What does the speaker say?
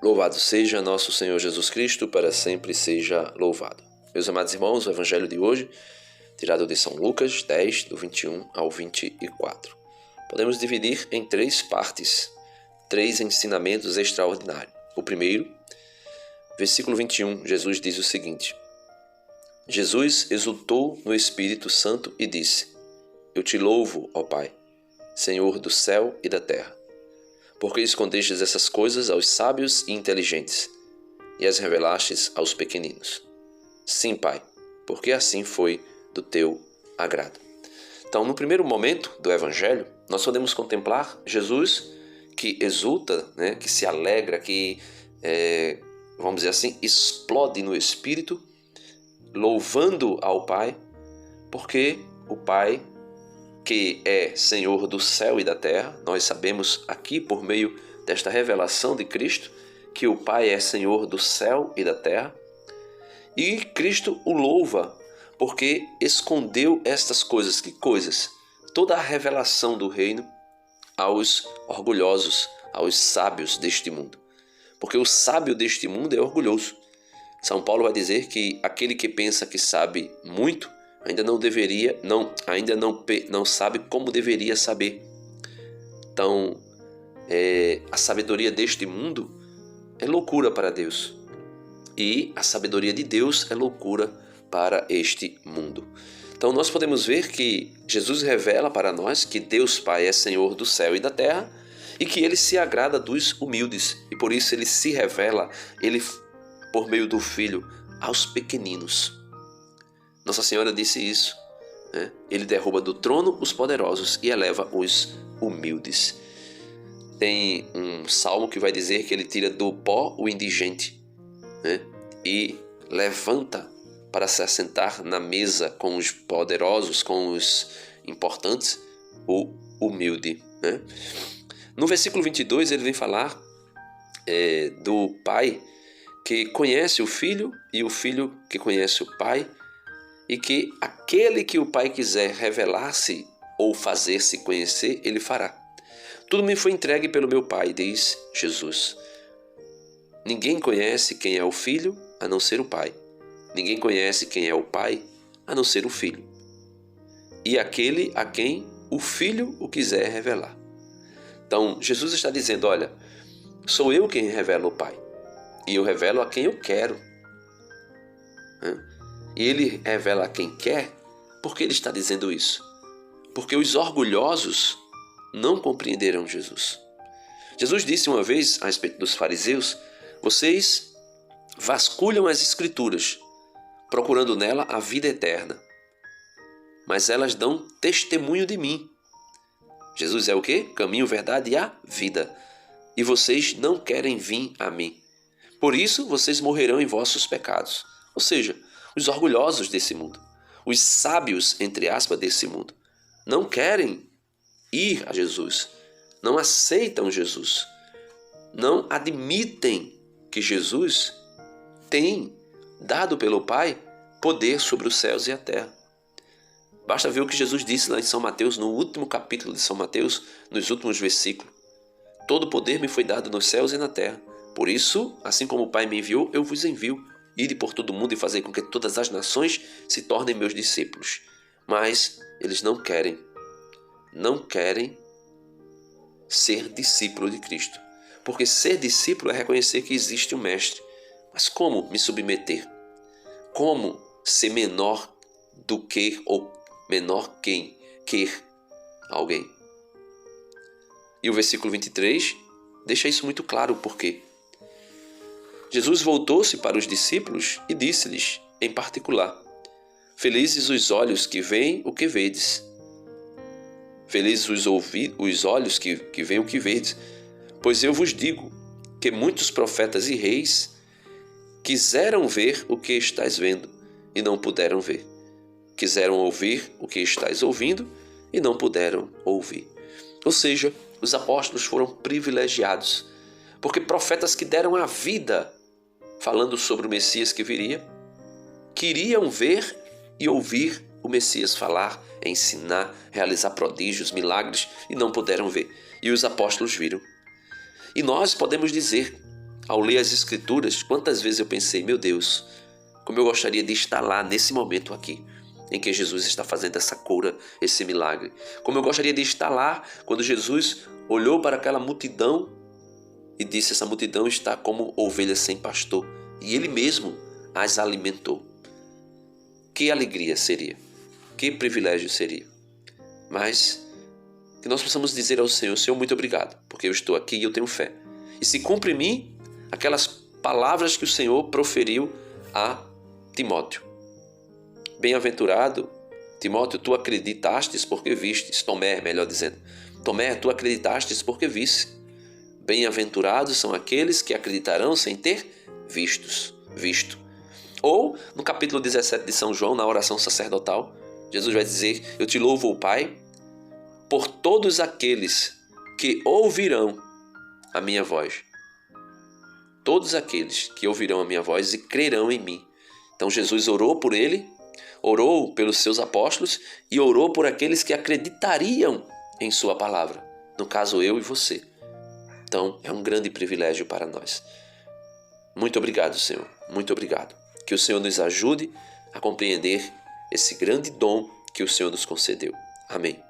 Louvado seja nosso Senhor Jesus Cristo, para sempre seja louvado. Meus amados irmãos, o Evangelho de hoje, tirado de São Lucas 10, do 21 ao 24. Podemos dividir em três partes, três ensinamentos extraordinários. O primeiro, versículo 21, Jesus diz o seguinte: Jesus exultou no Espírito Santo e disse: Eu te louvo, ó Pai, Senhor do céu e da terra, porque escondestes essas coisas aos sábios e inteligentes e as revelastes aos pequeninos. Sim, Pai, porque assim foi do teu agrado. Então, no primeiro momento do Evangelho, nós podemos contemplar Jesus que exulta, que se alegra, que, vamos dizer assim, explode no Espírito, louvando ao Pai, porque o Pai, que é Senhor do céu e da terra, nós sabemos aqui por meio desta revelação de Cristo que o Pai é Senhor do céu e da terra, e Cristo o louva porque escondeu estas coisas. Que coisas? Toda a revelação do reino aos orgulhosos, aos sábios deste mundo, porque o sábio deste mundo é orgulhoso. São Paulo vai dizer que aquele que pensa que sabe muito ainda não sabe como deveria saber. Então, a sabedoria deste mundo é loucura para Deus, e a sabedoria de Deus é loucura para este mundo. Então, nós podemos ver que Jesus revela para nós que Deus Pai é Senhor do céu e da terra e que Ele se agrada dos humildes, e por isso Ele se revela, por meio do Filho, aos pequeninos. Nossa Senhora disse isso, Ele derruba do trono os poderosos e eleva os humildes. Tem um salmo que vai dizer que Ele tira do pó o indigente, e levanta para se assentar na mesa com os poderosos, com os importantes, o humilde. No versículo 22 ele vem falar do Pai que conhece o Filho e o Filho que conhece o Pai, e que aquele que o Pai quiser revelar-se ou fazer-se conhecer, Ele fará. Tudo me foi entregue pelo meu Pai, diz Jesus. Ninguém conhece quem é o Filho a não ser o Pai. Ninguém conhece quem é o Pai a não ser o Filho, e aquele a quem o Filho o quiser revelar. Então, Jesus está dizendo, olha, sou eu quem revela o Pai, e eu revelo a quem eu quero. E Ele revela a quem quer. Por que Ele está dizendo isso? Porque os orgulhosos não compreenderam Jesus. Jesus disse uma vez a respeito dos fariseus: vocês vasculham as Escrituras, procurando nela a vida eterna, mas elas dão testemunho de mim. Jesus é o quê? Caminho, verdade e a vida. E vocês não querem vir a mim. Por isso vocês morrerão em vossos pecados. Ou seja, os orgulhosos desse mundo, os sábios, entre aspas, desse mundo, não querem ir a Jesus, não aceitam Jesus, não admitem que Jesus tem dado pelo Pai poder sobre os céus e a terra. Basta ver o que Jesus disse lá em São Mateus, no último capítulo de São Mateus, nos últimos versículos. Todo poder me foi dado nos céus e na terra. Por isso, assim como o Pai me enviou, eu vos envio. Ide por todo mundo e fazer com que todas as nações se tornem meus discípulos. Mas eles não querem ser discípulo de Cristo. Porque ser discípulo é reconhecer que existe um mestre. Mas como me submeter? Como ser menor do que ou menor quem quer alguém? E o versículo 23 deixa isso muito claro. Por quê? Jesus voltou-se para os discípulos e disse-lhes, em particular: felizes os olhos que veem o que vedes. Felizes os olhos que veem o que vedes. Pois eu vos digo que muitos profetas e reis quiseram ver o que estáis vendo e não puderam ver. Quiseram ouvir o que estáis ouvindo e não puderam ouvir. Ou seja, os apóstolos foram privilegiados, porque profetas que deram a vida falando sobre o Messias que viria, queriam ver e ouvir o Messias falar, ensinar, realizar prodígios, milagres, e não puderam ver. E os apóstolos viram. E nós podemos dizer, Ao ler as Escrituras, quantas vezes eu pensei, meu Deus, como eu gostaria de estar lá nesse momento aqui, em que Jesus está fazendo essa cura, esse milagre. Como eu gostaria de estar lá quando Jesus olhou para aquela multidão e disse, essa multidão está como ovelhas sem pastor. E ele mesmo as alimentou. Que alegria seria, que privilégio seria. Mas que nós possamos dizer ao Senhor, Senhor, muito obrigado, porque eu estou aqui e eu tenho fé. E se cumpre em mim aquelas palavras que o Senhor proferiu a Timóteo. Bem-aventurado, Timóteo, tu acreditastes porque vistes. Tomé, melhor dizendo. Tomé, tu acreditastes porque viste. Bem-aventurados são aqueles que acreditarão sem ter visto. Ou, no capítulo 17 de São João, na oração sacerdotal, Jesus vai dizer, eu te louvo, Pai, por todos aqueles que ouvirão a minha voz. Todos aqueles que ouvirão a minha voz e crerão em mim. Então Jesus orou por ele, orou pelos seus apóstolos e orou por aqueles que acreditariam em sua palavra. No caso, eu e você. Então, é um grande privilégio para nós. Muito obrigado, Senhor. Muito obrigado. Que o Senhor nos ajude a compreender esse grande dom que o Senhor nos concedeu. Amém.